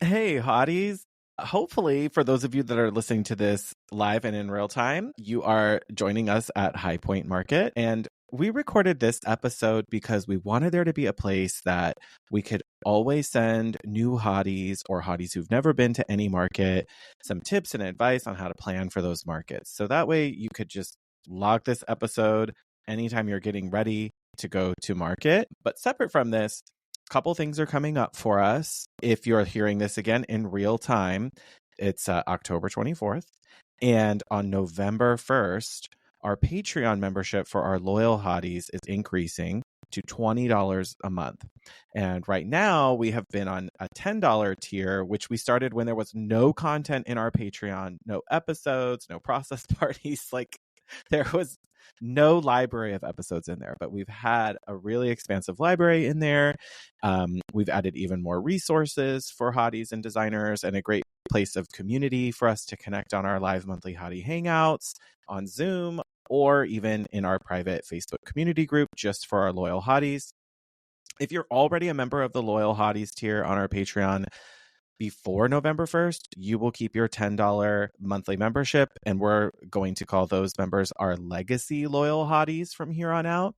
Hey, hotties. Hopefully, for those of you that are listening to this live and in real time, you are joining us at High Point Market. And we recorded this episode because we wanted there to be a place that we could always send new hotties or hotties who've never been to any market some tips and advice on how to plan for those markets. So that way you could just log this episode anytime you're getting ready to go to market. But separate from this, couple things are coming up for us. If you're hearing this again in real time, it's October 24th. And on November 1st, our Patreon membership for our loyal hotties is increasing to $20 a month. And right now we have been on a $10 tier, which we started when there was no content in our Patreon, no episodes, no process parties. Like there was no library of episodes in there, but we've had a really expansive library in there. We've added even more resources for hotties and designers and a great place of community for us to connect on our live monthly hottie hangouts on Zoom or even in our private Facebook community group just for our loyal hotties. If you're already a member of the loyal hotties tier on our Patreon, before November 1st, you will keep your $10 monthly membership, and we're going to call those members our legacy loyal hotties from here on out.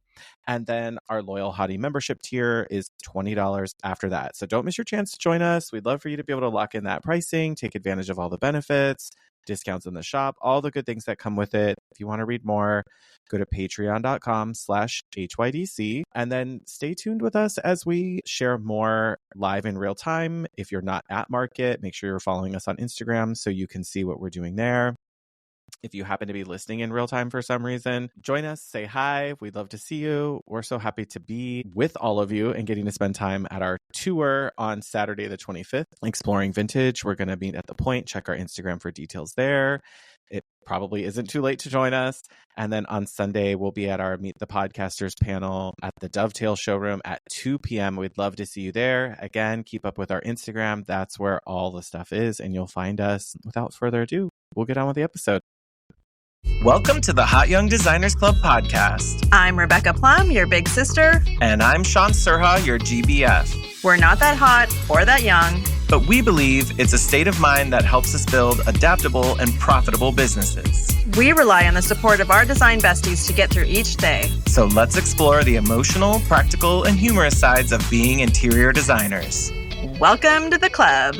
And then our loyal hottie membership tier is $20 after that. So don't miss your chance to join us. We'd love for you to be able to lock in that pricing, take advantage of all the benefits, discounts in the shop, all the good things that come with it. If you want to read more, go to patreon.com/HYDC and then stay tuned with us as we share more live in real time. If you're not at market, make sure you're following us on Instagram so you can see what we're doing there. If you happen to be listening in real time for some reason, join us, say hi. We'd love to see you. We're so happy to be with all of you and getting to spend time at our tour on Saturday, the 25th, exploring vintage. We're going to meet at the Point. Check our Instagram for details there. It probably isn't too late to join us. And then on Sunday, we'll be at our Meet the Podcasters panel at the Dovetail Showroom at 2 p.m. We'd love to see you there. Again, keep up with our Instagram. That's where all the stuff is, and you'll find us. Without further ado, we'll get on with the episode. Welcome to the Hot Young Designers Club podcast. I'm Rebecca Plum, your big sister. And I'm Shaun Surha, your GBF. We're not that hot or that young, but we believe it's a state of mind that helps us build adaptable and profitable businesses. We rely on the support of our design besties to get through each day. So let's explore the emotional, practical, and humorous sides of being interior designers. Welcome to the club.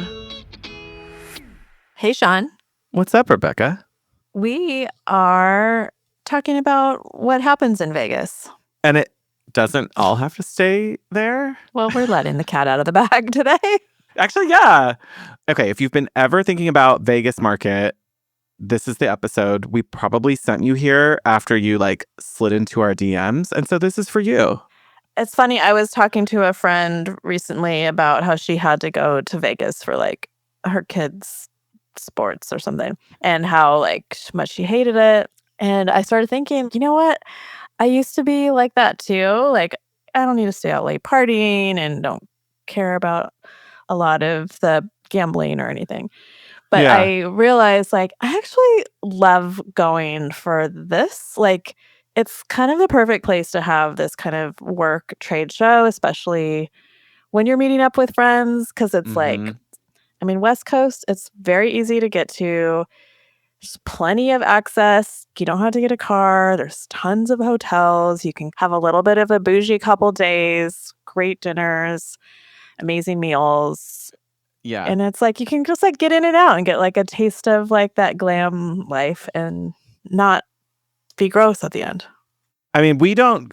Hey, Shaun. What's up, Rebecca? We are talking about what happens in Vegas. And it doesn't all have to stay there? Well, we're letting the cat out of the bag today. Actually, yeah. Okay, if you've been ever thinking about Vegas market, this is the episode. We probably sent you here after you slid into our DMs. And so this is for you. It's funny. I was talking to a friend recently about how she had to go to Vegas for her kids' sports or something, and how much she hated it. And I started thinking, you know what? I used to be like that too. I don't need to stay out late partying and don't care about a lot of the gambling or anything. But yeah. I realized I actually love going for this. It's kind of the perfect place to have this kind of work trade show, especially when you're meeting up with friends, because it's West Coast, it's very easy to get to. There's plenty of access. You don't have to get a car. There's tons of hotels. You can have a little bit of a bougie couple days, great dinners, amazing meals. Yeah. And it's you can just get in and out and get a taste of that glam life and not be gross at the end. I mean, we don't,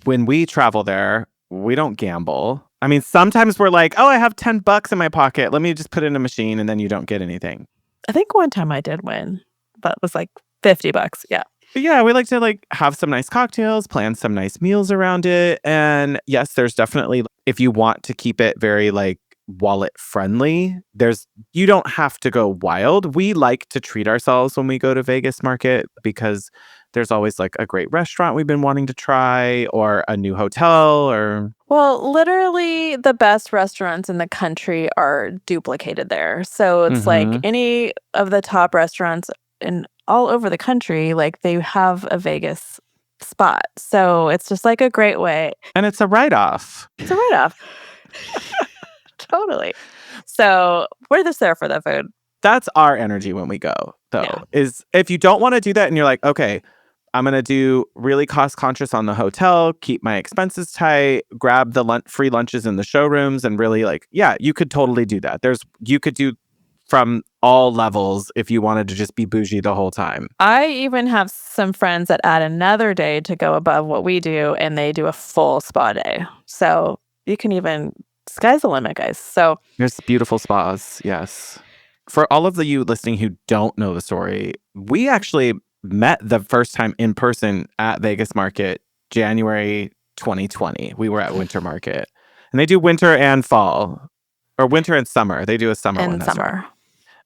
when we travel there, we don't gamble. I mean, sometimes we're I have $10 in my pocket. Let me just put it in a machine, and then you don't get anything. I think one time I did win, but it was $50. Yeah. But yeah, we like to have some nice cocktails, plan some nice meals around it. And yes, there's definitely, if you want to keep it very wallet friendly, you don't have to go wild. We like to treat ourselves when we go to Vegas market because there's always a great restaurant we've been wanting to try or a new hotel or... Well, literally the best restaurants in the country are duplicated there. So it's any of the top restaurants in all over the country, they have a Vegas spot. So it's just a great way. And it's a write-off. It's a write-off. Totally. So we're just there for the food. That's our energy when we go, though, Yeah. is if you don't want to do that and you're like, okay, I'm going to do really cost conscious on the hotel, keep my expenses tight, grab the free lunches in the showrooms, and really like, yeah, you could totally do that. You could do from all levels if you wanted to just be bougie the whole time. I even have some friends that add another day to go above what we do, and they do a full spa day. So you can even, sky's the limit, guys. So There's beautiful spas, yes. For all of you listening who don't know the story, we actually met the first time in person at Vegas Market, January 2020. We were at Winter Market. And they do winter and fall, or winter and summer. They do a summer one, in that's right. summer.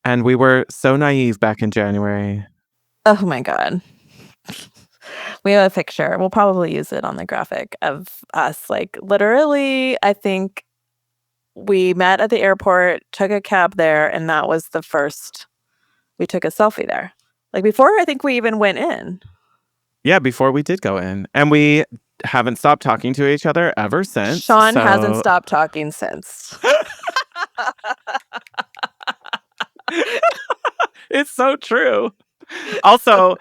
And we were so naive back in January. Oh my God. We have a picture. We'll probably use it on the graphic of us. Like literally, I think we met at the airport, took a cab there, and that was the first we took a selfie there. Like before, I think we even went in. Yeah, before we did go in. And we haven't stopped talking to each other ever since. Shaun hasn't stopped talking since. It's so true. Also,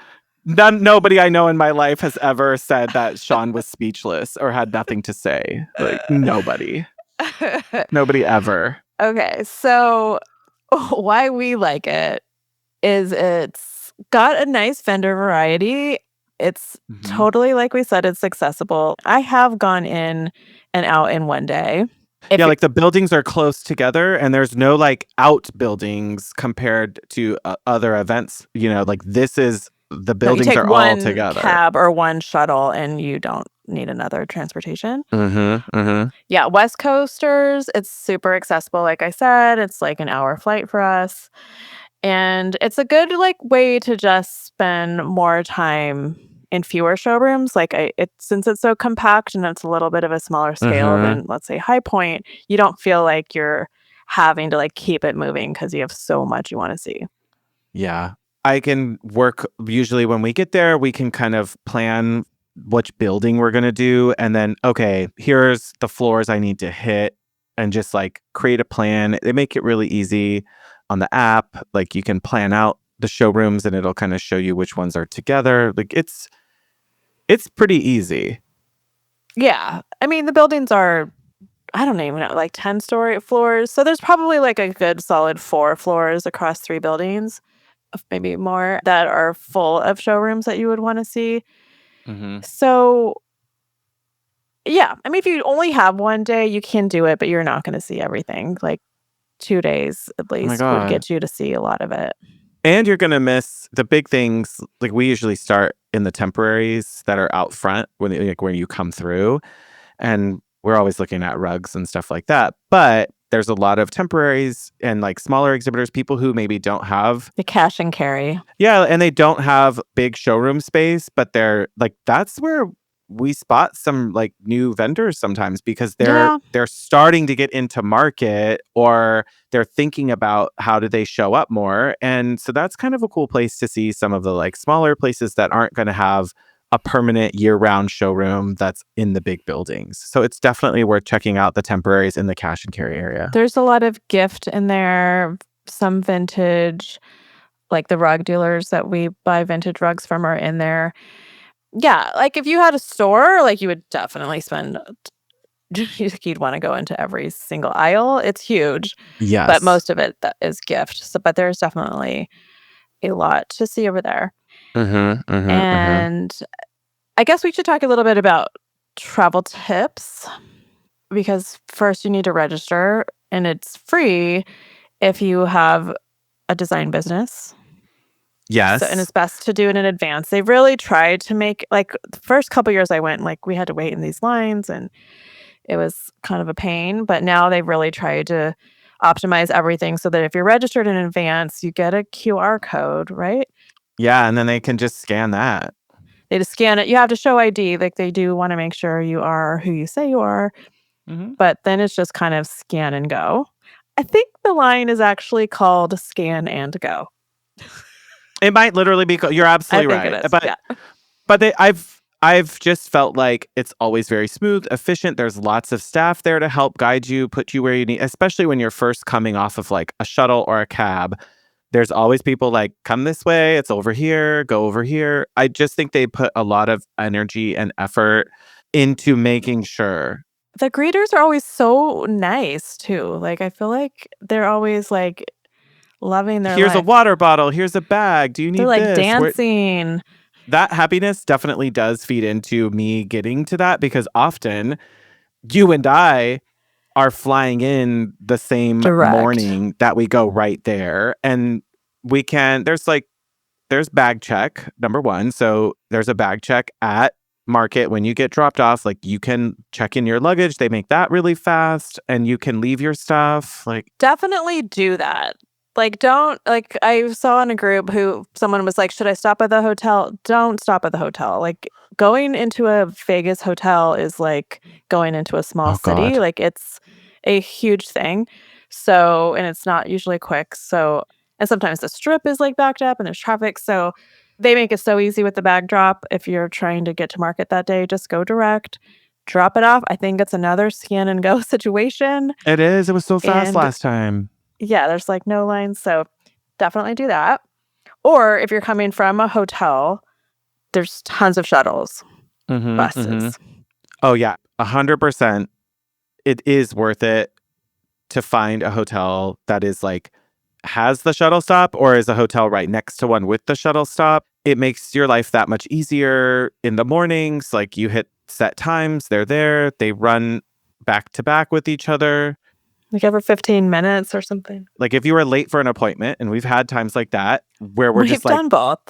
nobody I know in my life has ever said that Shaun was speechless or had nothing to say. Like, nobody. Nobody ever. Okay, so why we like it is it's got a nice vendor variety. It's totally, like we said, it's accessible. I have gone in and out in one day. Yeah, like the buildings are close together and there's no like outbuildings compared to other events. You know, like this is, the buildings you take are one all together. cab or one shuttle and you don't need another transportation. Yeah, West Coasters, it's super accessible. Like I said, it's like an hour flight for us. And it's a good like way to just spend more time in fewer showrooms. Like since it's so compact and it's a little bit of a smaller scale than let's say High Point, you don't feel like you're having to like keep it moving because you have so much you want to see. Yeah. I can work, usually when we get there, we can kind of plan which building we're going to do. And then, okay, here's the floors I need to hit, and just like create a plan. They make it really easy on the app. Like you can plan out the showrooms and it'll kind of show you which ones are together. Like it's pretty easy. Yeah. I mean, the buildings are, I don't even know, like 10-story floors. So there's probably like a good solid 4 floors across 3 buildings, maybe more, that are full of showrooms that you would want to see. So yeah, I mean, if you only have one day, you can do it, but you're not going to see everything. Like 2 days at least would get you to see a lot of it. And you're going to miss the big things. Like we usually start in the temporaries that are out front when you come through. And we're always looking at rugs and stuff like that. But there's a lot of temporaries and like smaller exhibitors, people who maybe don't have the cash and carry. Yeah. And they don't have big showroom space, but they're like, that's where we spot some like new vendors sometimes, because they're starting to get into market, or they're thinking about how do they show up more. And so that's kind of a cool place to see some of the like smaller places that aren't going to have a permanent year-round showroom that's in the big buildings. So it's definitely worth checking out the temporaries in the cash and carry area. There's a lot of gift in there, some vintage, like the rug dealers that we buy vintage rugs from are in there. Yeah, like if you had a store, like you would definitely spend, you'd want to go into every single aisle. It's huge. Yes. But most of it is gift. So, but there's definitely a lot to see over there. And I guess we should talk a little bit about travel tips, because first you need to register, and it's free if you have a design business. Yes. So, and it's best to do it in advance. They really tried to make, like the first couple years I went, like we had to wait in these lines and it was kind of a pain, but now they've really tried to optimize everything so that if you're registered in advance, you get a QR code, right? Yeah, and then they can just scan that. They just scan it. You have to show ID. Like they do want to make sure you are who you say you are. But then it's just kind of scan and go. I think the line is actually called scan and go. It might literally be. You're absolutely right. It is, but I've I've just felt like it's always very smooth, efficient. There's lots of staff there to help guide you, put you where you need, especially when you're first coming off of like a shuttle or a cab. There's always people like, come this way, it's over here, go over here. I just think they put a lot of energy and effort into making sure. The greeters are always so nice too. Like I feel like they're always like loving their Here's a life. water bottle, here's a bag. Do you They're need like this? dancing. That happiness definitely does feed into me getting to that because often you and I are flying in the same Direct. morning that we go right there. And there's bag check, number one. So there's a bag check at market when you get dropped off. Like you can check in your luggage. They make that really fast and you can leave your stuff. Like Definitely do that. Like, don't, like, I saw in a group someone was like, should I stop at the hotel? Don't stop at the hotel. Like, going into a Vegas hotel is like going into a small city. God. Like, it's a huge thing. So, and it's not usually quick. So, and sometimes the strip is like backed up and there's traffic. So, they make it so easy with the bag drop. If you're trying to get to market that day, just go direct, drop it off. I think it's another scan and go situation. It is. It was so fast last time. Yeah, there's like no lines. So definitely do that. Or if you're coming from a hotel, there's tons of shuttles, buses. Oh, yeah. 100%. It is worth it to find a hotel that is like has the shuttle stop or is a hotel right next to one with the shuttle stop. It makes your life that much easier in the mornings. Like you hit set times, they're there, they run back to back with each other. Like every 15 minutes or something. Like if you were late for an appointment, and we've had times like that where we've just like, done both.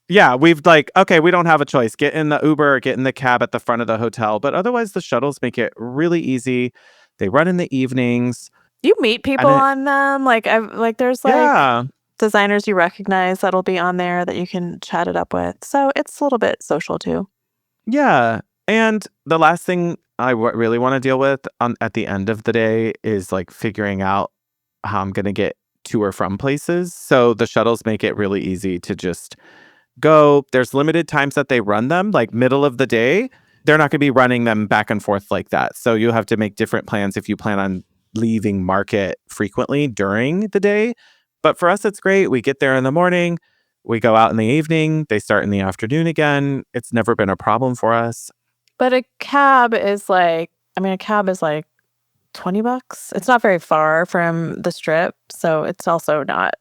Yeah, we've like, okay, we don't have a choice. Get in the Uber or get in the cab at the front of the hotel. But otherwise, the shuttles make it really easy. They run in the evenings. You meet people on them. Like there's like designers you recognize that'll be on there that you can chat it up with. So it's a little bit social too. Yeah. And the last thing I really want to deal with at the end of the day is like figuring out how I'm going to get to or from places. So the shuttles make it really easy to just go. There's limited times that they run them, like middle of the day. They're not going to be running them back and forth like that. So you'll have to make different plans if you plan on leaving market frequently during the day. But for us, it's great. We get there in the morning. We go out in the evening. They start in the afternoon again. It's never been a problem for us. But a cab is like $20. It's not very far from the strip. So it's also not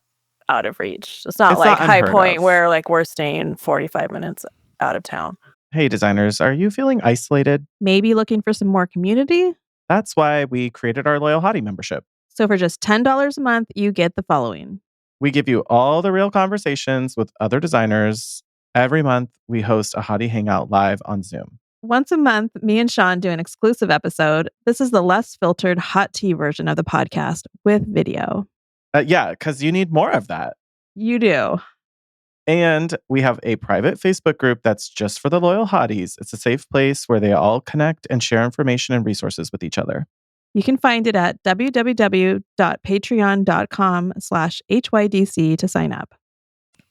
out of reach. It's not like High Point where like we're staying 45 minutes out of town. Hey, designers, are you feeling isolated? Maybe looking for some more community? That's why we created our Loyal Hottie membership. So for just $10 a month, you get the following. We give you all the real conversations with other designers. Every month, we host a Hottie Hangout live on Zoom. Once a month, me and Shaun do an exclusive episode. This is the less filtered hot tea version of the podcast with video. Yeah, because you need more of that. You do. And we have a private Facebook group that's just for the Loyal Hotties. It's a safe place where they all connect and share information and resources with each other. You can find it at www.patreon.com/HYDC to sign up.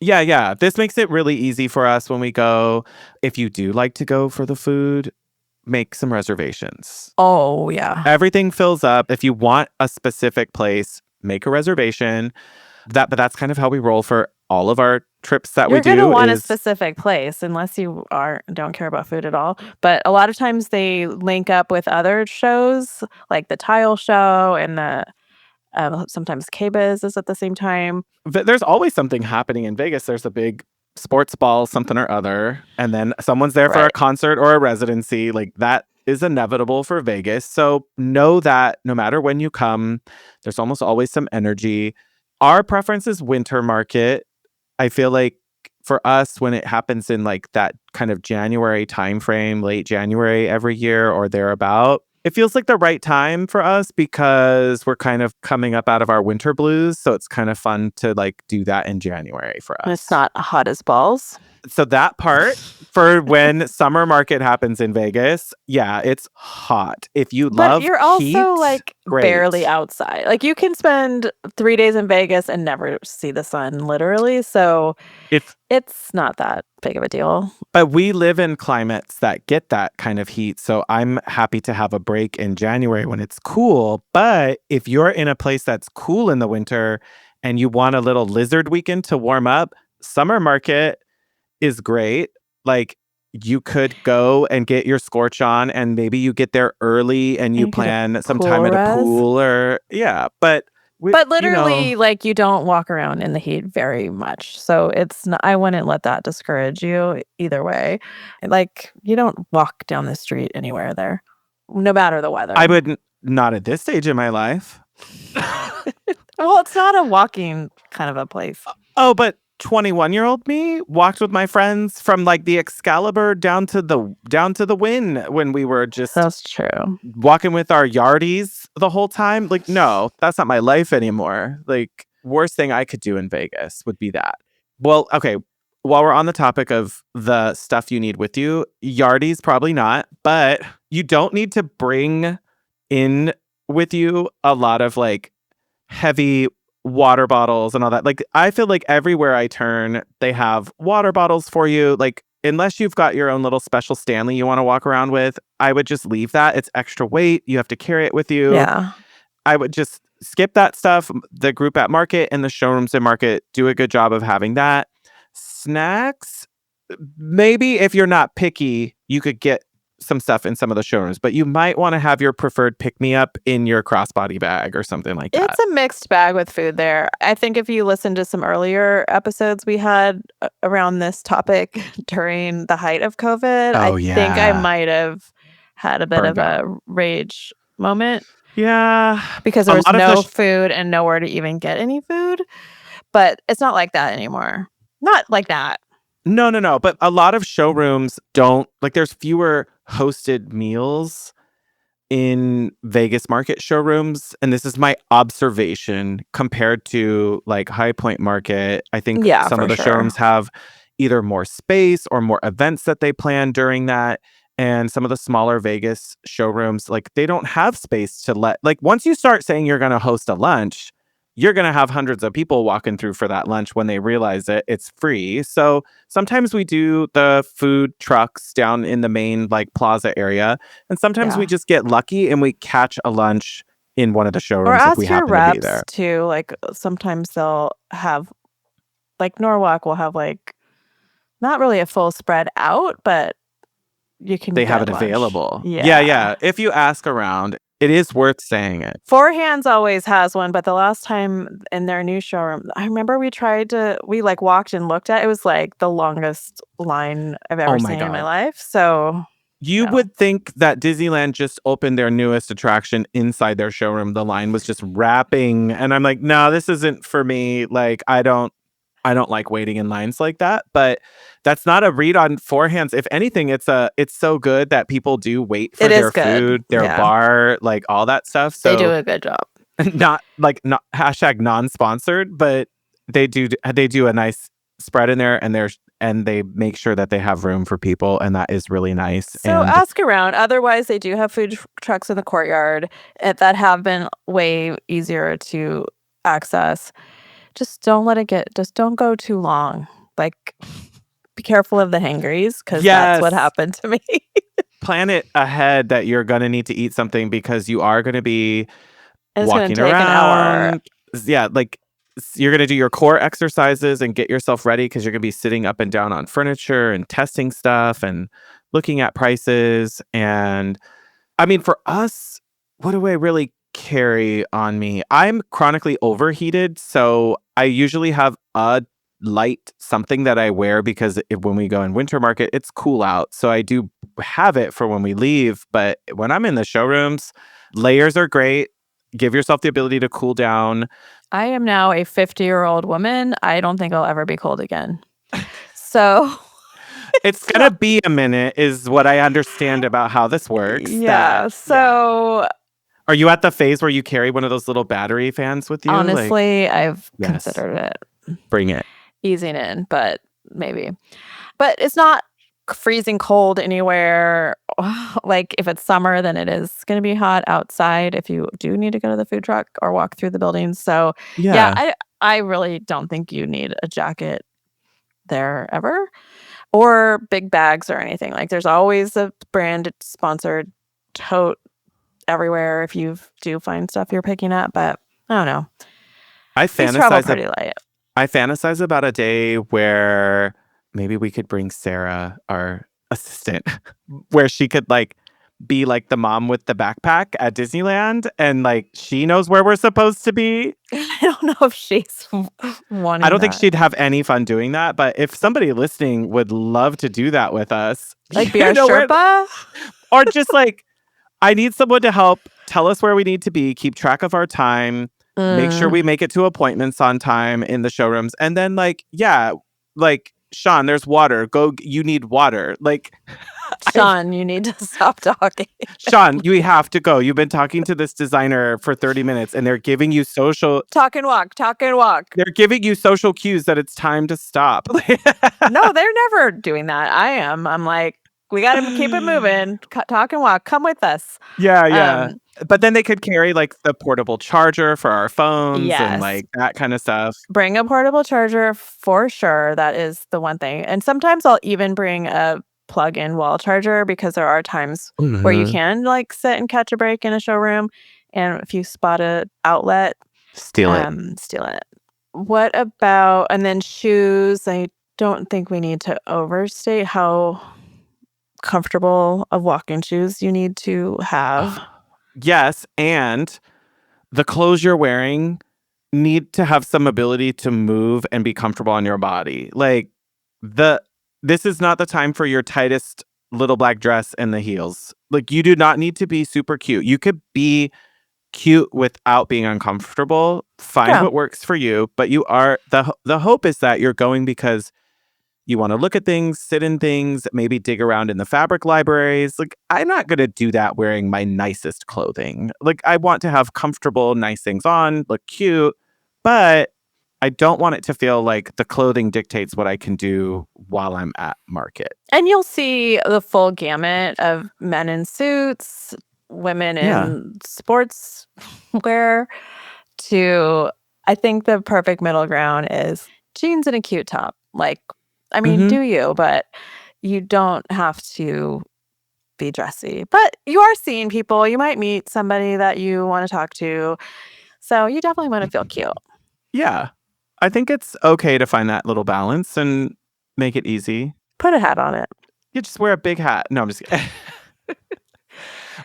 Yeah. This makes it really easy for us when we go. If you do like to go for the food, make some reservations. Oh, yeah. Everything fills up. If you want a specific place, make a reservation. But that's kind of how we roll for all of our trips that we do. You're going to want a specific place unless you don't care about food at all. But a lot of times they link up with other shows like the Tile Show and the sometimes K-Biz is at the same time. There's always something happening in Vegas. There's a big sports ball, something or other. And then someone's there for a concert or a residency. Like that is inevitable for Vegas. So know that no matter when you come, there's almost always some energy. Our preference is winter market. I feel like for us, when it happens in like that kind of January timeframe, late January every year or thereabout, it feels like the right time for us because we're kind of coming up out of our winter blues. So it's kind of fun to like do that in January for us. And it's not hot as balls. So that part for when summer market happens in Vegas, yeah, it's hot. If you But love you're heat, also like barely great. outside. Like you can spend 3 days in Vegas and never see the sun, literally. So If it's not that big of a deal. But we live in climates that get that kind of heat. So I'm happy to have a break in January when it's cool. But if you're in a place that's cool in the winter and you want a little lizard weekend to warm up, summer market is great. Like you could go and get your scorch on and maybe you get there early and And you you could plan some time pool at a res. pool or yeah, but But literally, like, you don't walk around in the heat very much. So it's not, I wouldn't let that discourage you either way. Like, you don't walk down the street anywhere there, no matter the I weather. would not at this stage in my life. Well, it's not a walking kind of a place. Oh, but 21-year-old me walked with my friends from like the Excalibur down to the Wynn when we were just That's true. walking with our yardies the whole time. Like, no, that's not my life anymore. Like, worst thing I could do in Vegas would be that. Well, okay. While we're on the topic of the stuff you need with you, yardies probably not, but you don't need to bring in with you a lot of like heavy water bottles and all that. Like, I feel like everywhere I turn, they have water bottles for you. Like, unless you've got your own little special Stanley you want to walk around with, I would just leave that. It's extra weight. You have to carry it with you. Yeah. I would just skip that stuff. The group at market and the showrooms at market do a good job of having that. Snacks, maybe if you're not picky, you could get some stuff in some of the showrooms, but you might want to have your preferred pick-me-up in your crossbody bag or something like that. It's a mixed bag with food there. I think if you listen to some earlier episodes we had around this topic during the height of COVID, Oh, I think I yeah. might have had a bit Burned of out. a rage moment Yeah. because A there was lot of no food and nowhere to even get any food. But it's not like that anymore. Not like that. No. But a lot of showrooms don't, like, there's fewer hosted meals in Vegas market showrooms. And this is my observation compared to like High Point Market. I think Yeah, some for of the sure. showrooms have either more space or more events that they plan during that. And some of the smaller Vegas showrooms, like they don't have space to let, like once you start saying you're going to host a lunch, you're going to have hundreds of people walking through for that lunch when they realize that it's free. So sometimes we do the food trucks down in the main like plaza area. And sometimes we Yeah. just get lucky and we catch a lunch in one of the Or showrooms if we ask your happen to be reps there. too. Like sometimes they'll have, like Norwalk will have like not really a full spread out, but you can They have get it lunch. available. Yeah. Yeah. If you ask around, it is worth saying it. Four Hands always has one, but the last time in their new showroom, I remember we like walked and looked at it. It was like the longest line I've ever Oh my seen in my God. life. So You no. would think that Disneyland just opened their newest attraction inside their showroom. The line was just wrapping. And I'm like, no, this isn't for me. Like, I don't like waiting in lines like that. But that's not a read on Four Hands. If anything, it's so good that people do wait for It is their good. food, their Yeah. bar, like all that stuff. They do So a good job. not hashtag non-sponsored, but they do a nice spread in there, and they make sure that they have room for people, and that is really nice. So And ask around. Otherwise, they do have food trucks in the courtyard that have been way easier to access. Just don't go too long. Like, be careful of the hangries because that's what yes, happened to me. plan it ahead that you're gonna need to eat something because you are gonna be And it's going walking to take an hour. around. Yeah, like you're gonna do your core exercises and get yourself ready because you're gonna be sitting up and down on furniture and testing stuff and looking at prices. And I mean, for us, what do I really carry on me? I'm chronically overheated, so I usually have a light something that I wear because when we go in winter market, it's cool out. So I do have it for when we leave. But when I'm in the showrooms, layers are great. Give yourself the ability to cool down. I am now a 50-year-old woman. I don't think I'll ever be cold again. So It's going to be a minute is what I understand about how this works. yeah. So Are you at the phase where you carry one of those little battery fans with you? honestly, I've Yes. considered it. Bring it. Easing in, but maybe. But it's not freezing cold anywhere. Like if it's summer, then it is going to be hot outside if you do need to go to the food truck or walk through the buildings. So yeah, Yeah. I really don't think you need a jacket there ever or big bags or anything. Like there's always a brand sponsored tote everywhere if you do find stuff you're picking up. But I don't know. I These travel fantasize pretty light. I fantasize about a day where maybe we could bring Sarah, our assistant, where she could like be like the mom with the backpack at Disneyland and like she knows where we're supposed to be. I don't know if she's I wanting don't think that. she'd have any fun doing that, but if somebody listening would love to do that with us, Like be our Sherpa? or just like, I need someone to help tell us where we need to be, keep track of our time, make sure we make it to appointments on time in the showrooms. And then like, yeah, like Shaun, there's water. You need water. Like Shaun, you need to stop talking. Shaun, you have to go. You've been talking to this designer for 30 minutes and they're giving you Talk and walk. they're giving you social cues that it's time to stop. No, they're never doing that. I am. I'm like, we got to keep it moving. Talk and walk. Come with us. Yeah. But then they could carry like the portable charger for our phones and Yes. like that kind of stuff. Bring a portable charger for sure. That is the one thing. And sometimes I'll even bring a plug-in wall charger because there are times where you can like sit and catch a break in a showroom. And if you spot an outlet, Steal it. steal it. What about, and then shoes? I don't think we need to overstate how comfortable of walking shoes you need to have. Yes, and the clothes you're wearing need to have some ability to move and be comfortable on your body. Like this is not the time for your tightest little black dress and the heels. Like you do not need to be super cute. You could be cute without being uncomfortable. Find what works for you, but you are the hope is that you're going because you want to look at things, sit in things, maybe dig around in the fabric libraries. Like, I'm not going to do that wearing my nicest clothing. Like, I want to have comfortable, nice things on, look cute, but I don't want it to feel like the clothing dictates what I can do while I'm at market. And you'll see the full gamut of men in suits, women in sports wear, to, I think the perfect middle ground is jeans and a cute top. Like, I mean, do you, but you don't have to be dressy. But you are seeing people. You might meet somebody that you want to talk to. So you definitely want to feel cute. Yeah. I think it's okay to find that little balance and make it easy. Put a hat on it. You just wear a big hat. No, I'm just kidding.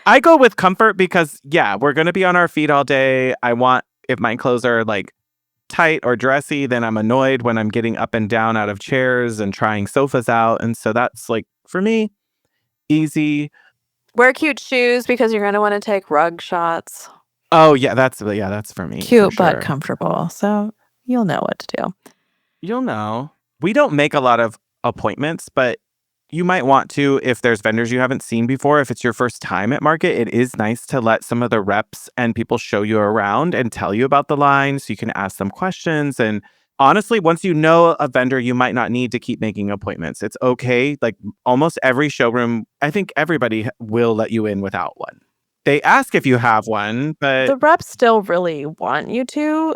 I go with comfort because, yeah, we're going to be on our feet all day. If my clothes are like tight or dressy, then I'm annoyed when I'm getting up and down out of chairs and trying sofas out. And so that's like, for me, easy. Wear cute shoes because you're going to want to take rug shots. Oh, yeah, that's for me. Cute, for sure. but comfortable. So you'll know what to do. You'll know. We don't make a lot of appointments, but you might want to if there's vendors you haven't seen before. If it's your first time at market, it is nice to let some of the reps and people show you around and tell you about the line so you can ask them questions. And honestly, once you know a vendor, you might not need to keep making appointments. It's okay. Like almost every showroom, I think everybody will let you in without one. They ask if you have one, but the reps still really want you to.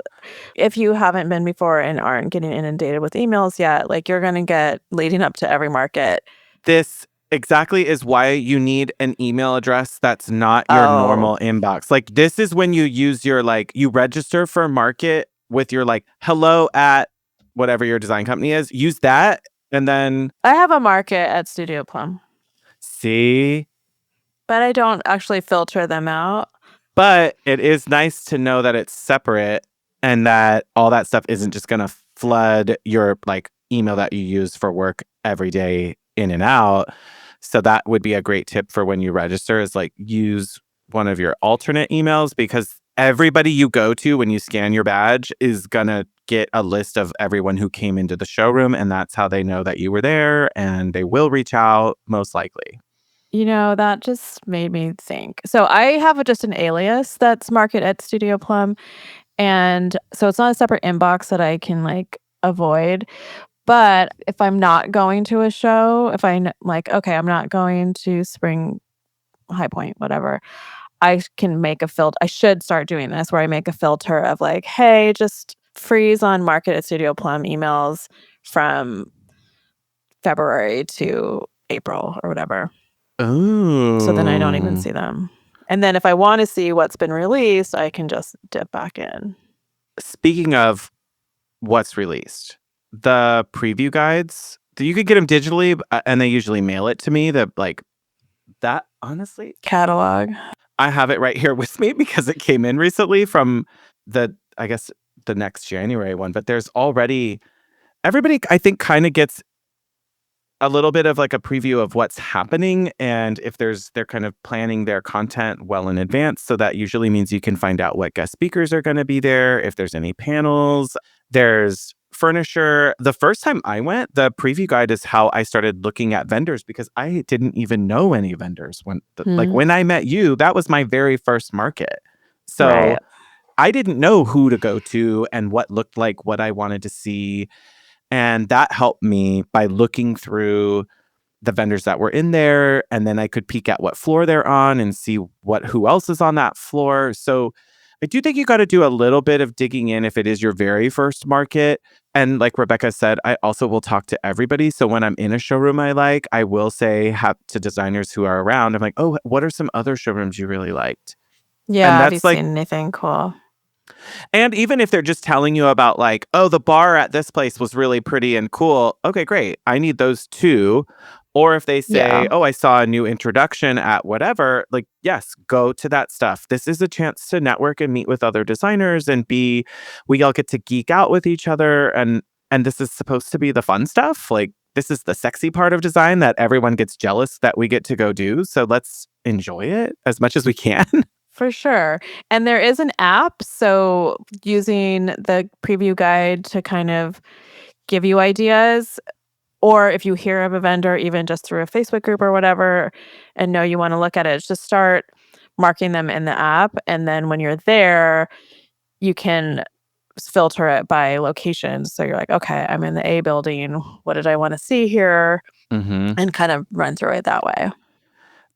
If you haven't been before and aren't getting inundated with emails yet, like you're going to get leading up to every market. This exactly is why you need an email address that's not your normal inbox. Like this is when you use your you register for market with your hello at whatever your design company is. Use that and then I have a market at Studio Plum. See? But I don't actually filter them out. But it is nice to know that it's separate and that all that stuff isn't just going to flood your email that you use for work every day in and out. So that would be a great tip for when you register is use one of your alternate emails because everybody you go to when you scan your badge is going to get a list of everyone who came into the showroom. And that's how they know that you were there and they will reach out most likely. You know, that just made me think. So I have just an alias that's market at Studio Plum. And so it's not a separate inbox that I can avoid. But if I'm not going to a show, if I'm like, okay, I'm not going to Spring High Point, whatever, I can make a filter. I should start doing this where I make a filter of like, hey, just freeze on Market at Studio Plum emails from February to April or whatever. Oh. So then I don't even see them. And then if I want to see what's been released, I can just dip back in. Speaking of what's released, the preview guides, you could get them digitally, and they usually mail it to me. That honestly, Catalog. I have it right here with me because it came in recently from I guess the next January one. But there's already everybody, I think, kind of gets a little bit of like a preview of what's happening, and if they're kind of planning their content well in advance. So that usually means you can find out what guest speakers are going to be there, if there's any panels, there's furniture. The first time I went, the preview guide is how I started looking at vendors, because I didn't even know any vendors like when I met you. That was my very first market. So Right. I didn't know who to go to and what looked like what I wanted to see. And that helped me by looking through the vendors that were in there. And then I could peek at what floor they're on and see who else is on that floor. So I do think you got to do a little bit of digging in if it is your very first market. And like Rebecca said, I also will talk to everybody. So when I'm in a showroom I will say to designers who are around, I'm like, oh, what are some other showrooms you really liked? Yeah. And Have you that's like, seen anything cool? and even if they're just telling you about like, oh, the bar at this place was really pretty and cool. Okay, great. I need those too. Or if they say, Yeah. oh, I saw a new introduction at whatever, like, yes, go to that stuff. This is a chance to network and meet with other designers, and we all get to geek out with each other. And this is supposed to be the fun stuff. Like, this is the sexy part of design that everyone gets jealous that we get to go do. So let's enjoy it as much as we can. For sure. And there is an app. So using the preview guide to kind of give you ideas, or if you hear of a vendor, even just through a Facebook group or whatever, and know you want to look at it, just start marking them in the app. And then when you're there, you can filter it by location. So you're like, okay, I'm in the A building. What did I want to see here? Mm-hmm. And kind of run through it that way.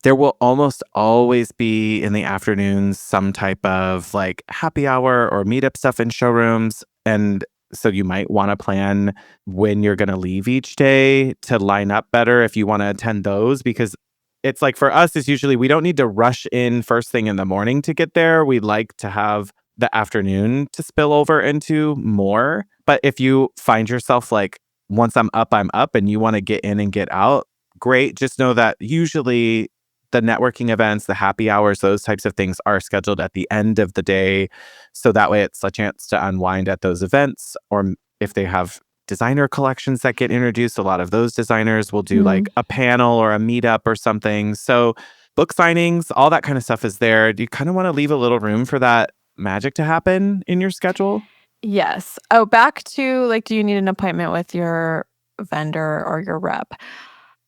There will almost always be in the afternoons some type of like happy hour or meetup stuff in showrooms. And so you might want to plan when you're going to leave each day to line up better if you want to attend those, because it's like for us, it's usually we don't need to rush in first thing in the morning to get there. We like to have the afternoon to spill over into more. But if you find yourself like, once I'm up, and you want to get in and get out, great. Just know that usually the networking events, the happy hours, those types of things are scheduled at the end of the day. So that way it's a chance to unwind at those events. Or if they have designer collections that get introduced, a lot of those designers will do like a panel or a meetup or something. So book signings, all that kind of stuff is there. Do you kind of want to leave a little room for that magic to happen in your schedule? Yes. Oh, back to like, do you need an appointment with your vendor or your rep?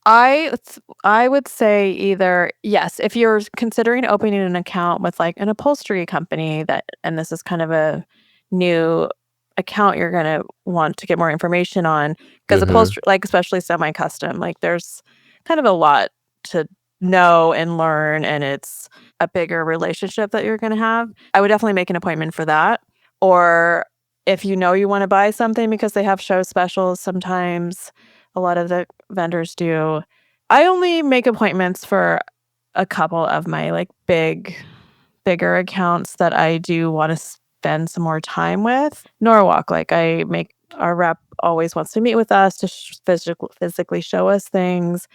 I would say either yes, if you're considering opening an account with like an upholstery company and this is kind of a new account you're gonna want to get more information on, because upholstery, like especially semi-custom, like there's kind of a lot to know and learn, and it's a bigger relationship that you're gonna have. I would definitely make an appointment for that. Or if you know you want to buy something because they have show specials sometimes, a lot of the vendors do. I only make appointments for a couple of my like bigger accounts that I do want to spend some more time with. Norwalk, like our rep always wants to meet with us to physically show us things,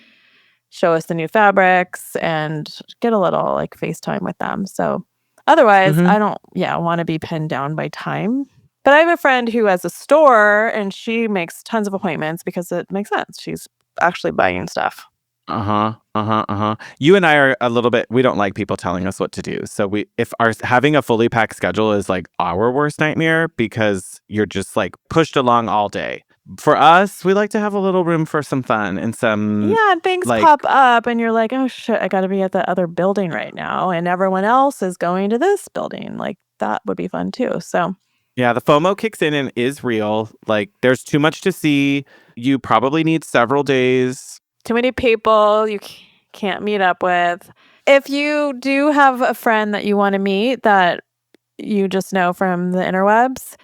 show us the new fabrics, and get a little like FaceTime with them. So otherwise, I don't want to be pinned down by time. But I have a friend who has a store and she makes tons of appointments because it makes sense. She's actually buying stuff. You and I are a little bit, we don't like people telling us what to do. So if having a fully packed schedule is like our worst nightmare, because you're just like pushed along all day. For us, we like to have a little room for some fun and some. Yeah, and things like, pop up and you're like, oh shit, I got to be at the other building right now. And everyone else is going to this building. Like that would be fun too. So Yeah, the FOMO kicks in and is real. Like, there's too much to see. You probably need several days. Too many people you can't meet up with. If you do have a friend that you want to meet that you just know from the interwebs,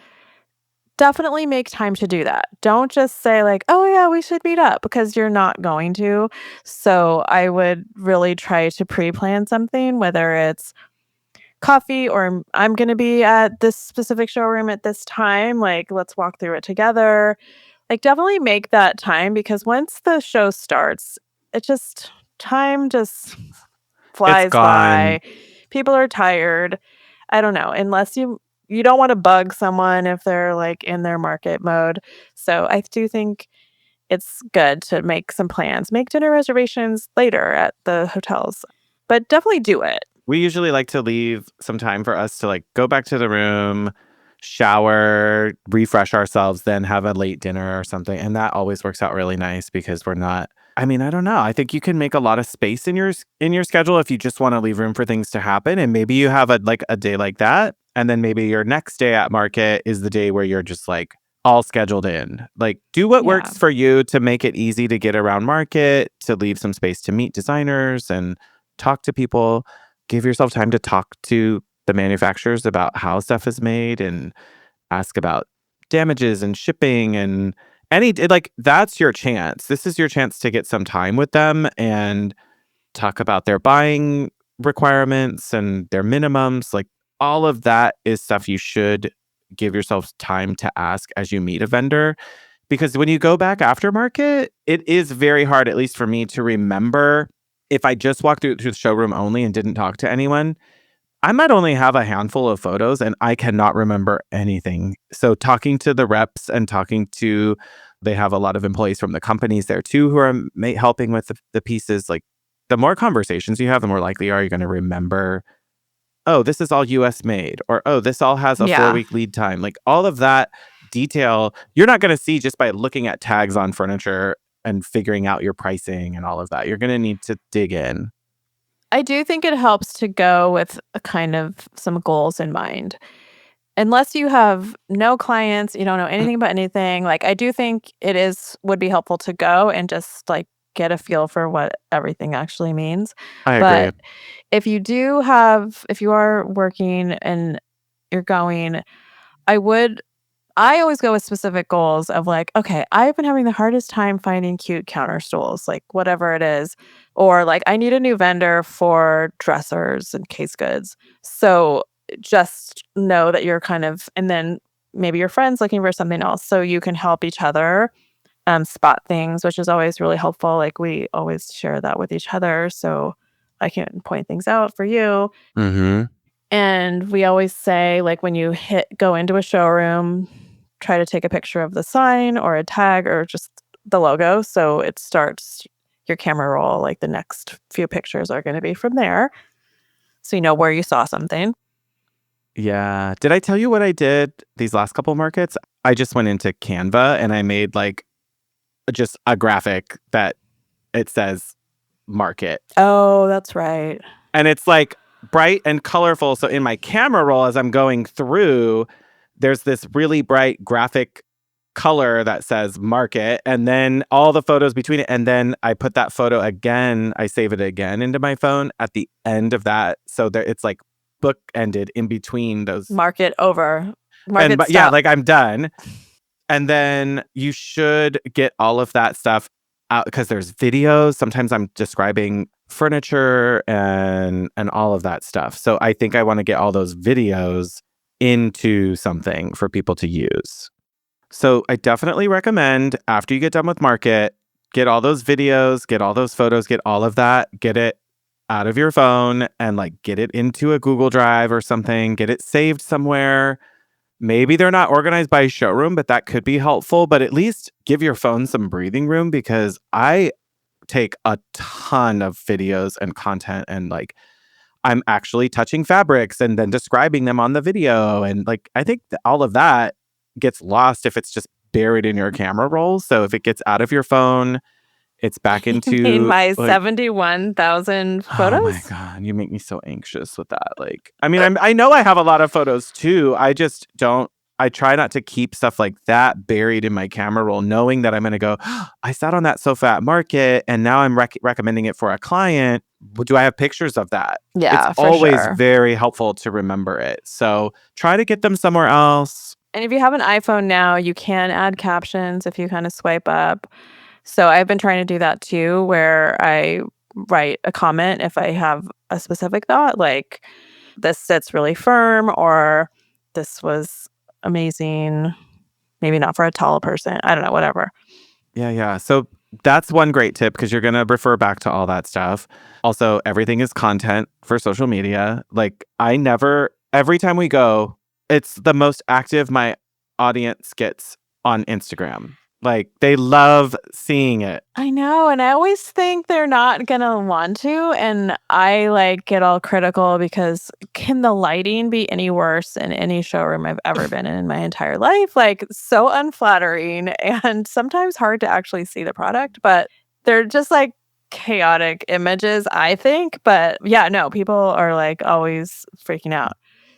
definitely make time to do that. Don't just say like, "Oh yeah, we should meet up," because you're not going to. So I would really try to pre-plan something, whether it's coffee or I'm going to be at this specific showroom at this time, like let's walk through it together. Like definitely make that time because once the show starts, it just time just It's flies gone. by. People are tired. I don't know, unless you don't wanna bug someone if they're, like, in their market mode. So, I do think it's good to make some plans. Make dinner reservations later at the hotels, but definitely do it. We usually like to leave some time for us to like go back to the room, shower, refresh ourselves, then have a late dinner or something. And that always works out really nice because we're not I mean, I don't know. I think you can make a lot of space in your schedule if you just want to leave room for things to happen. And maybe you have a day like that. And then maybe your next day at market is the day where you're just like all scheduled in. Like do what Yeah. works for you to make it easy to get around market, to leave some space to meet designers and talk to people. Give yourself time to talk to the manufacturers about how stuff is made and ask about damages and shipping and like that's your chance. This is your chance to get some time with them and talk about their buying requirements and their minimums. Like all of that is stuff you should give yourself time to ask as you meet a vendor. Because when you go back aftermarket, it is very hard, at least for me, to remember if I just walked through the showroom only and didn't talk to anyone. I might only have a handful of photos and I cannot remember anything. So talking to the reps and they have a lot of employees from the companies there too who are helping with the pieces. Like the more conversations you have, the more likely are you going to remember, oh, this is all US made, or oh, this all has a Yeah. 4-week lead time. Like all of that detail, you're not going to see just by looking at tags on furniture and figuring out your pricing and all of that. You're going to need to dig in. I do think it helps to go with a kind of some goals in mind. Unless you have no clients, you don't know anything about anything, like, I do think would be helpful to go and just, like, get a feel for what everything actually means. I agree. But if you are working and you're going, I would I always go with specific goals of like, okay, I've been having the hardest time finding cute counter stools, like whatever it is. Or like, I need a new vendor for dressers and case goods. So just know that you're and then maybe your friend's looking for something else. So you can help each other spot things, which is always really helpful. Like, we always share that with each other. So I can point things out for you. Mm-hmm. And we always say, like, when you go into a showroom, try to take a picture of the sign or a tag or just the logo. So it starts your camera roll. Like the next few pictures are going to be from there. So you know where you saw something. Yeah. Did I tell you what I did these last couple markets? I just went into Canva and I made like just a graphic that it says market. Oh, that's right. And it's like bright and colorful. So in my camera roll, as I'm going through, there's this really bright graphic color that says market. And then all the photos between it. And then I put that photo again. I save it again into my phone at the end of that. So there, it's like bookended in between those. Market over. And Market but yeah, stop. like I'm done. And then you should get all of that stuff out because there's videos. Sometimes I'm describing furniture and all of that stuff. So I think I want to get all those videos into something for people to use. So I definitely recommend after you get done with market, get all those videos, get all those photos, get all of that, get it out of your phone and like get it into a Google Drive or something, get it saved somewhere. Maybe they're not organized by showroom, but that could be helpful. But at least give your phone some breathing room because I take a ton of videos and content and like I'm actually touching fabrics and then describing them on the video. And like I think all of that gets lost if it's just buried in your camera roll. So if it gets out of your phone, it's back You mean into my like 71,000 oh my photos? God, you make me so anxious with that. Like, I mean, I know I have a lot of photos too. I just don't I try not to keep stuff like that buried in my camera roll, knowing that I'm going to go, I sat on that sofa at market and now I'm recommending it for a client. Do I have pictures of that? It's Yeah, for always sure. very helpful to remember it. So try to get them somewhere else. And if you have an iPhone now, you can add captions if you kind of swipe up. So I've been trying to do that too, where I write a comment if I have a specific thought, like this sits really firm or this was amazing. Maybe not for a tall person. I don't know, whatever. Yeah. So that's one great tip because you're going to refer back to all that stuff. Also, everything is content for social media. Like, every time we go, it's the most active my audience gets on Instagram. Like, they love seeing it. I know, and I always think they're not gonna want to, and I, like, get all critical because can the lighting be any worse in any showroom I've ever been in my entire life? Like, so unflattering and sometimes hard to actually see the product, but they're just, like, chaotic images, I think, but yeah, no, people are, like, always freaking out.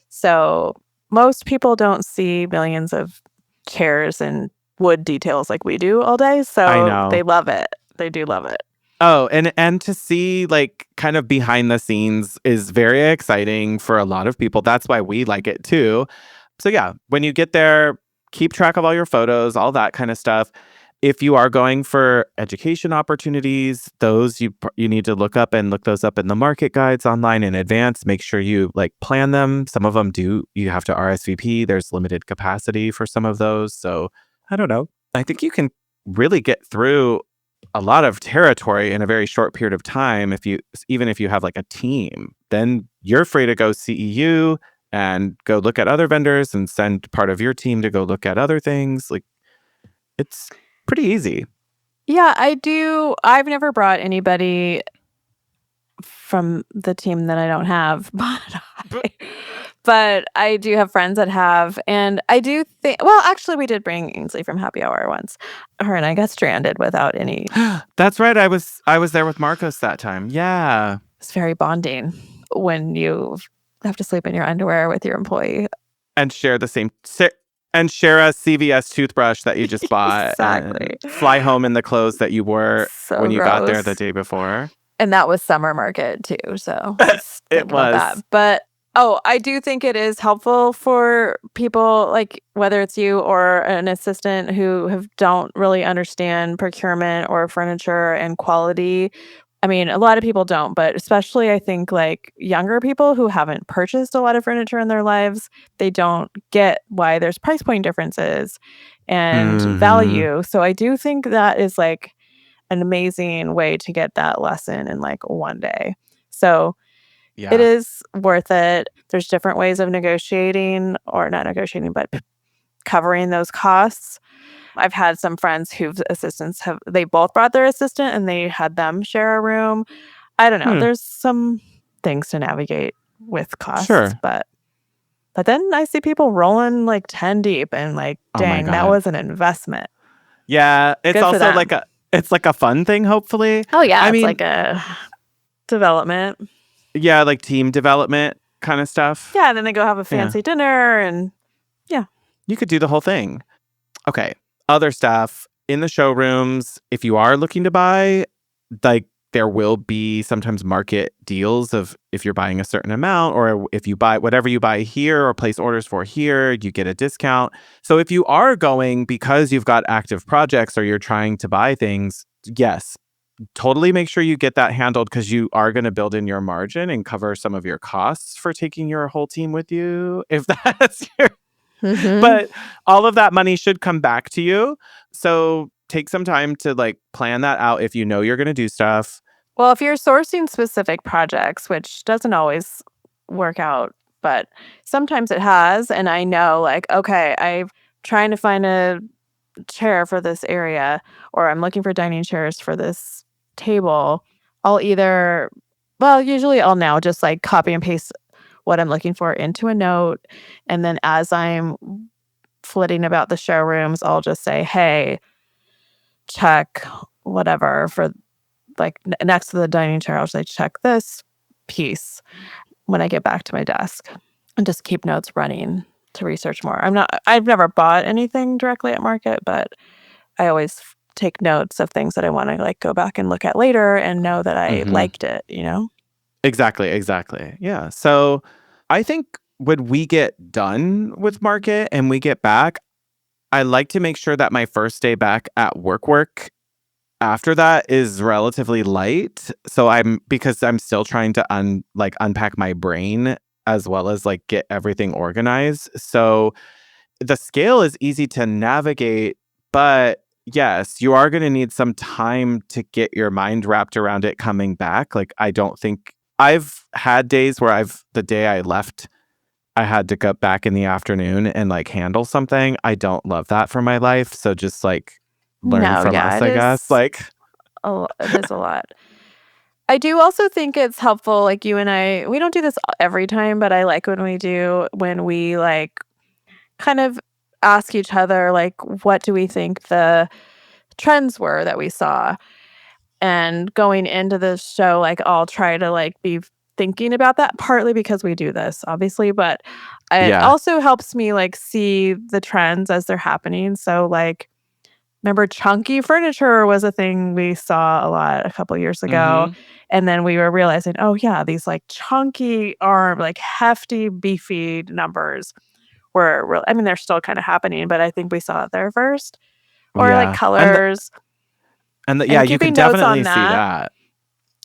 So, most people don't see millions of chairs and wood details like we do all day, I so they know. love it. They do love it. Oh, and to see like kind of behind the scenes is very exciting for a lot of people. That's why we like it too. So yeah, when you get there, keep track of all your photos, all that kind of stuff. If you are going for education opportunities, those you need to look those up in the market guides online in advance. Make sure you like plan them. Some of them you have to RSVP. There's limited capacity for some of those. So I don't know. I think you can really get through a lot of territory in a very short period of time even if you have like a team. Then you're free to go CEU and go look at other vendors and send part of your team to go look at other things. Like, it's pretty easy. Yeah, I do. I've never brought anybody from the team that I don't have, but I do have friends that have, and I do think well, actually, we did bring Ainsley from Happy Hour once. Her and I got stranded without any That's right. I was there with Marcos that time. Yeah. it's very bonding when you have to sleep in your underwear with your employee. And share and share a CVS toothbrush that you just bought Exactly. and fly home in the clothes that you wore So when you got there the gross. day before. And that was summer market too, so just It thinking about that. was. But, I do think it is helpful for people, like, whether it's you or an assistant who don't really understand procurement or furniture and quality. I mean, a lot of people don't, but especially I think, like, younger people who haven't purchased a lot of furniture in their lives, they don't get why there's price point differences and Mhm. value. So I do think that is, like, an amazing way to get that lesson in like one day. So it Yeah. is worth it. There's different ways of negotiating or not negotiating, but covering those costs. I've had some friends whose assistants they both brought their assistant and they had them share a room. I don't know. Hmm. There's some things to navigate with costs, Sure. but then I see people rolling like 10 deep and like, Oh my dang, that God. was an investment. Yeah. It's Good for also them. it's like a fun thing, hopefully. Oh yeah, I it's mean, like a development. yeah, like team development kind of stuff. Yeah, and then they go have a Yeah. fancy dinner and yeah. You could do the whole thing. Okay. Other stuff in the showrooms, if you are looking to buy, like there will be sometimes market deals of if you're buying a certain amount or if you buy whatever you buy here or place orders for here, you get a discount. So if you are going because you've got active projects or you're trying to buy things, yes, totally make sure you get that handled because you are going to build in your margin and cover some of your costs for taking your whole team with you if that's your Mhm. but all of that money should come back to you. So take some time to like plan that out if you know you're going to do stuff. Well, if you're sourcing specific projects, which doesn't always work out, but sometimes it has, and I know like, okay, I'm trying to find a chair for this area or I'm looking for dining chairs for this table, I'll either usually I'll now just like copy and paste what I'm looking for into a note, and then as I'm flitting about the showrooms, I'll just say, "Hey, check whatever for like next to the dining chair." I'll say, "Check this piece when I get back to my desk," and just keep notes running. to research more. I've never bought anything directly at market, but I always take notes of things that I want to like go back and look at later and know that I liked it, you know? Exactly. Yeah. So I think when we get done with market and we get back, I like to make sure that my first day back at work after that is relatively light. So because I'm still trying to unpack my brain as well as like get everything organized. So the scale is easy to navigate, but yes, you are going to need some time to get your mind wrapped around it coming back. Like, I don't think I've had days where the day I left, I had to go back in the afternoon and like handle something. I don't love that for my life. So just like learn No, from yeah, us, I guess. Like, it is a lot. I do also think it's helpful, like you and I, we don't do this every time, but I like when we like kind of ask each other, like, what do we think the trends were that we saw? And going into the show, like, I'll try to like be thinking about that partly because we do this, obviously, but it yeah. also helps me like see the trends as they're happening. So, like, remember chunky furniture was a thing we saw a lot a couple years ago. Mm-hmm. And then we were realizing, oh yeah, these like chunky arm, like hefty, beefy numbers were real. I mean, they're still kind of happening, but I think we saw it there first. Or like Yeah. colors Yeah, and you can keeping notes definitely on see that. that.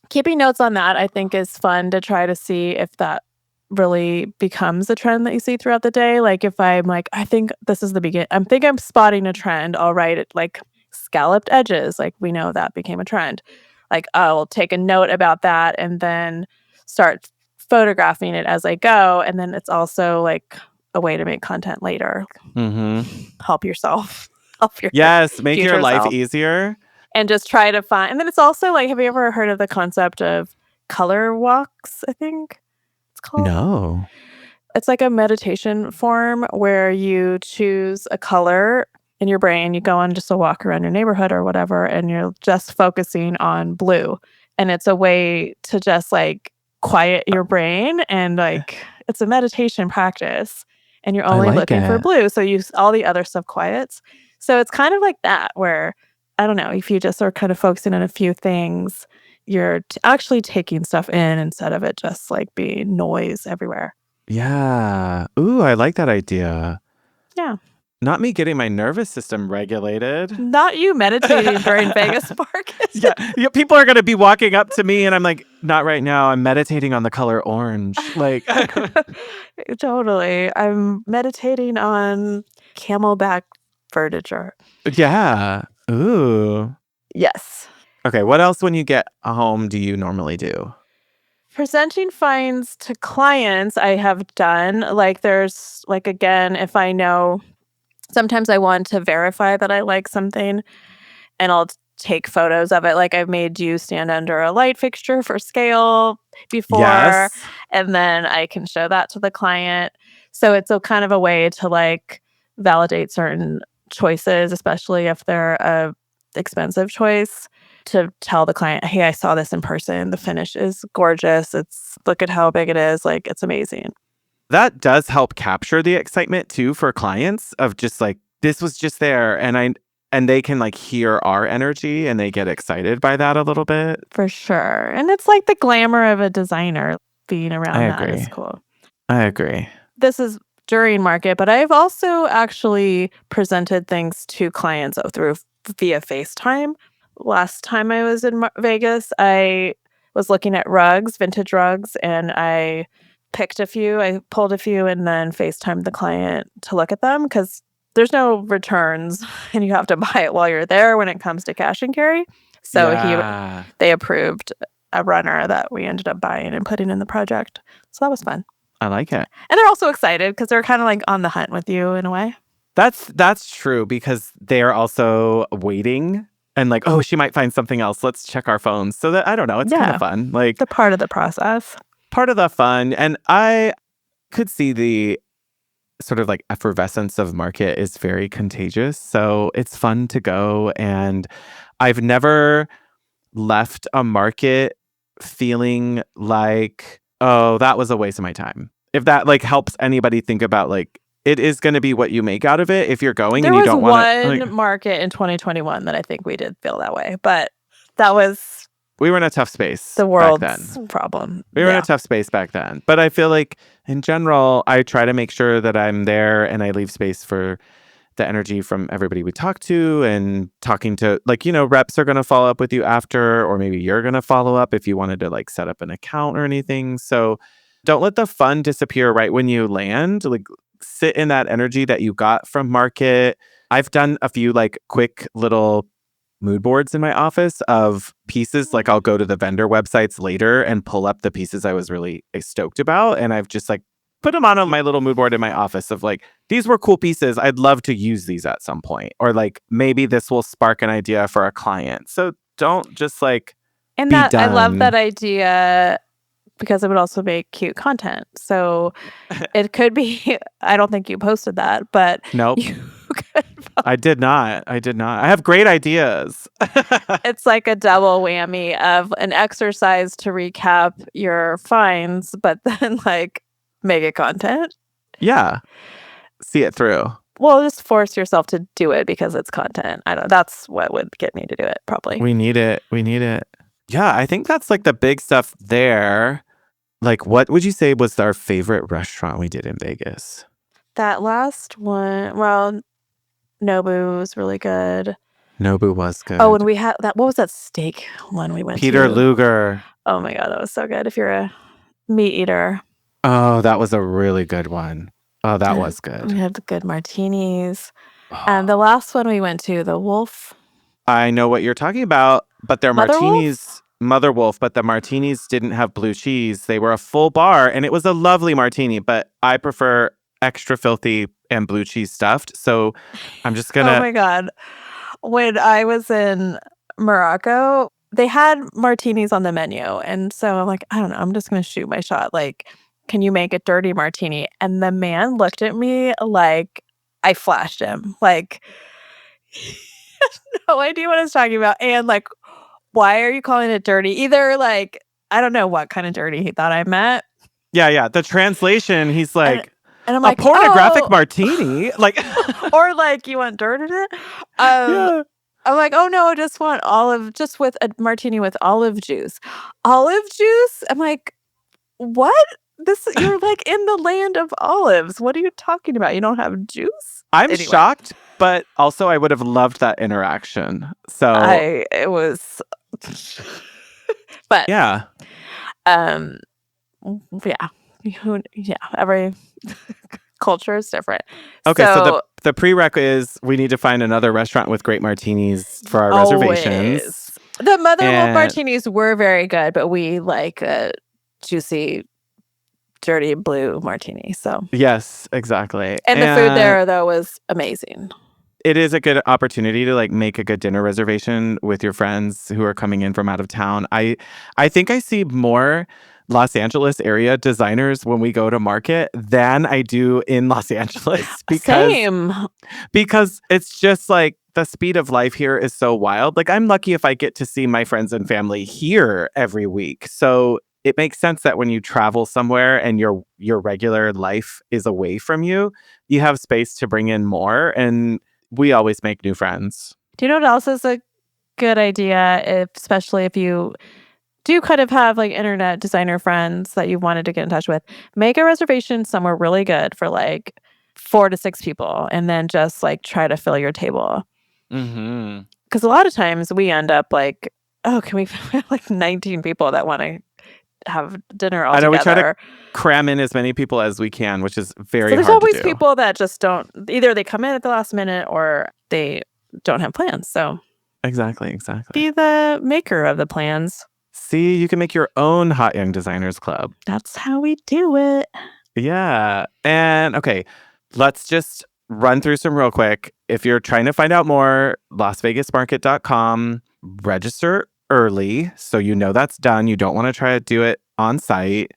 Keeping notes on that, I think, is fun to try to see if that really becomes a trend that you see throughout the day. Like if I'm like, I think this is the begin. I'm spotting a trend. I'll write it like scalloped edges. Like we know that became a trend. Like I'll take a note about that and then start photographing it as I go. And then it's also like a way to make content later. Mm-hmm. Help yourself. Help your Yes, make your future life self. easier. And just try to find. And then it's also like, have you ever heard of the concept of color walks? I think it's called. No. It's like a meditation form where you choose a color in your brain. You go on just a walk around your neighborhood or whatever, and you're just focusing on blue. And it's a way to just like quiet your brain and like it's a meditation practice. And you're I only like looking for it. blue. So all the other stuff quiets. So it's kind of like that where I don't know, if you just are kind of focusing on a few things, you're actually taking stuff in instead of it just like being noise everywhere. Yeah. Ooh, I like that idea. Yeah. Not me getting my nervous system regulated. Not you meditating during Vegas market. Yeah, people are going to be walking up to me and I'm like, not right now. I'm meditating on the color orange. Like, Totally. I'm meditating on camelback furniture. yeah. Ooh. Yes. Okay, what else when you get home do you normally do? Presenting finds to clients I have done. Like there's like again, if I know sometimes I want to verify that I like something and I'll take photos of it. Like I've made you stand under a light fixture for scale before, Yes. and then I can show that to the client. So it's a kind of a way to like validate certain choices, especially if they're a expensive choice, to tell the client, hey, I saw this in person. The finish is gorgeous. Look at how big it is. Like it's amazing. That does help capture the excitement too for clients of just like, this was just there. And they can like hear our energy and they get excited by that a little bit. For sure. And it's like the glamour of a designer being I around that is agree. cool. I agree. This is during market, but I've also actually presented things to clients via FaceTime. Last time I was in Vegas, I was looking at rugs, vintage rugs, and I picked a few, I pulled a few, and then FaceTimed the client to look at them because there's no returns and you have to buy it while you're there when it comes to cash and carry. So Yeah. they approved a runner that we ended up buying and putting in the project. So that was fun. I like it. And they're also excited because they're kind of like on the hunt with you in a way. That's true because they're also waiting and like, oh, she might find something else. Let's check our phones. So that I don't know, it's kind of fun. Like the part of the process. Part of the fun. And I could see the sort of like effervescence of market is very contagious. So it's fun to go. And I've never left a market feeling like, oh, that was a waste of my time. If that like helps anybody think about like it is going to be what you make out of it if you're going There and you was don't want to. one market in 2021 that I think we did feel that way, but that was We were in a tough space the back world's then. problem. We were in a tough space back then. But I feel like in general, I try to make sure that I'm there and I leave space for the energy from everybody we talk to, and talking to, like, reps are going to follow up with you after, or maybe you're going to follow up if you wanted to like set up an account or anything. So don't let the fun disappear right when you land. Like, sit in that energy that you got from market. I've done a few like quick little mood boards in my office of pieces. Like, I'll go to the vendor websites later and pull up the pieces I was really stoked about. And I've just like put them on my little mood board in my office of like, these were cool pieces. I'd love to use these at some point. Or like, maybe this will spark an idea for a client. So don't just like And be that done. I love that idea because it would also make cute content. So it could be, I don't think you posted that, but Nope. you could I did not. I have great ideas. It's like a double whammy of an exercise to recap your finds, but then like make it content. Yeah. See it through. Well, just force yourself to do it because it's content. I don't. That's what would get me to do it, probably. We need it. Yeah, I think that's like the big stuff there. Like, what would you say was our favorite restaurant we did in Vegas? That last one, well, Nobu was really good. Nobu was good. Oh, and we had that. What was that steak one we went Peter to? Luger. Oh my God, that was so good. If you're a meat eater. Oh, that was a really good one. Oh, that was good. We had the good martinis. And the last one we went to, the Wolf. I know what you're talking about, but their martinis, Mother Wolf, but the martinis didn't have blue cheese. They were a full bar, and it was a lovely martini, but I prefer extra filthy and blue cheese stuffed. So I'm just going to... Oh my God. When I was in Morocco, they had martinis on the menu. And so I'm like, I don't know, I'm just going to shoot my shot. Like, can you make a dirty martini? And the man looked at me like I flashed him. Like, he had no idea what I was talking about. And like, why are you calling it dirty? Either like, I don't know what kind of dirty he thought I meant. Yeah. The translation, he's like, and I'm like, a pornographic martini? Like, or like, you want dirt in it? Yeah. I'm like, oh no, I just want just with a martini with olive juice. Olive juice? I'm like, what? You're like in the land of olives. What are you talking about? You don't have juice? I'm shocked, but also I would have loved that interaction. So it was, but yeah. Every culture is different. Okay, so the prereq is we need to find another restaurant with great martinis for our reservations. The Mother Wolf martinis were very good, but we like a juicy, dirty blue martini. So yes, exactly. And the food there though was amazing. It is a good opportunity to like make a good dinner reservation with your friends who are coming in from out of town. I think I see more Los Angeles area designers when we go to market than I do in Los Angeles because it's just like the speed of life here is so wild. Like, I'm lucky if I get to see my friends and family here every week. So it makes sense that when you travel somewhere and your regular life is away from you, you have space to bring in more, and we always make new friends. Do you know what else is a good idea, especially if you do kind of have like internet designer friends that you wanted to get in touch with? Make a reservation somewhere really good for like 4 to 6 people, and then just like try to fill your table. Mm-hmm. Because a lot of times we end up like, oh, can we have like 19 people that want to have dinner all together? I know, we try to cram in as many people as we can, which is very hard to do. There's always people that just don't, either they come in at the last minute or they don't have plans. So exactly. Be the maker of the plans. See, you can make your own Hot Young Designers Club. That's how we do it. Yeah. And okay, let's just run through some real quick. If you're trying to find out more, LasVegasMarket.com, register early so you know that's done. You don't want to try to do it on site.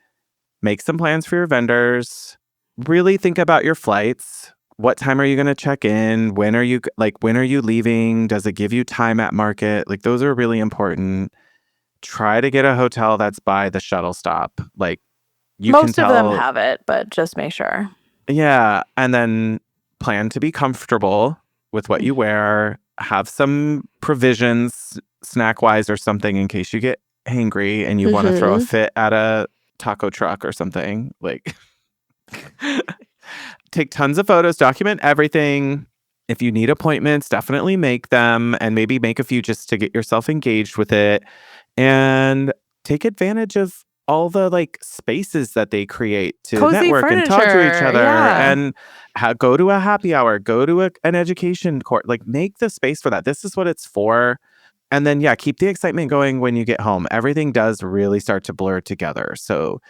Make some plans for your vendors. Really think about your flights. What time are you going to check in? When are you leaving? Does it give you time at market? Like, those are really important. Try to get a hotel that's by the shuttle stop. Like, most of them have it, but just make sure. Yeah. And then plan to be comfortable with what you wear. Have some provisions, snack-wise or something, in case you get hangry and you want to throw a fit at a taco truck or something. Like, take tons of photos, document everything. If you need appointments, definitely make them, and maybe make a few just to get yourself engaged with it. And take advantage of all the like spaces that they create to Cozy network and talk to each furniture, other, yeah. and go to a happy hour, go to an education court. Like, make the space for that. This is what it's for. And then, yeah, keep the excitement going when you get home. Everything does really start to blur together. So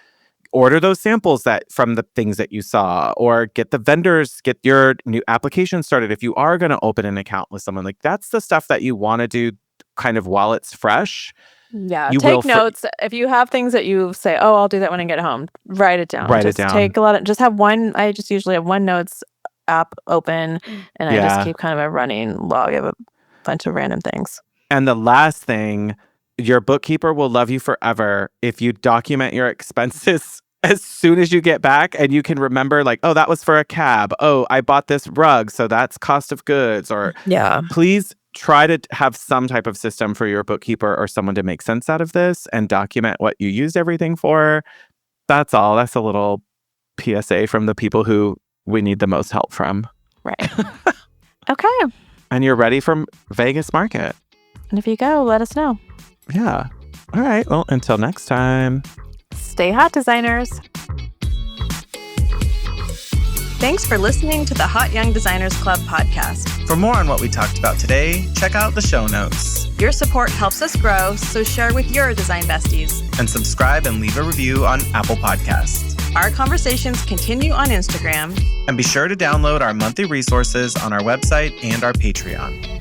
order those samples that from the things that you saw, or get the vendors, get your new application started. If you are going to open an account with someone, like, that's the stuff that you want to do kind of while it's fresh. Yeah, You take notes. If you have things that you say, oh, I'll do that when I get home, write it down. Write it down. Take a lot of, just have one. I just usually have one notes app open, and I just keep kind of a running log of a bunch of random things. And the last thing, your bookkeeper will love you forever if you document your expenses as soon as you get back, and you can remember, like, oh, that was for a cab. Oh, I bought this rug, so that's cost of goods. Or please try to have some type of system for your bookkeeper or someone to make sense out of this and document what you used everything for. That's all. That's a little PSA from the people who we need the most help from. Right. Okay. And you're ready for Vegas Market. And if you go, let us know. Yeah. All right. Well, until next time. Stay hot, designers. Thanks for listening to the Hot Young Designers Club podcast. For more on what we talked about today, check out the show notes. Your support helps us grow, so share with your design besties. And subscribe and leave a review on Apple Podcasts. Our conversations continue on Instagram. And be sure to download our monthly resources on our website and our Patreon.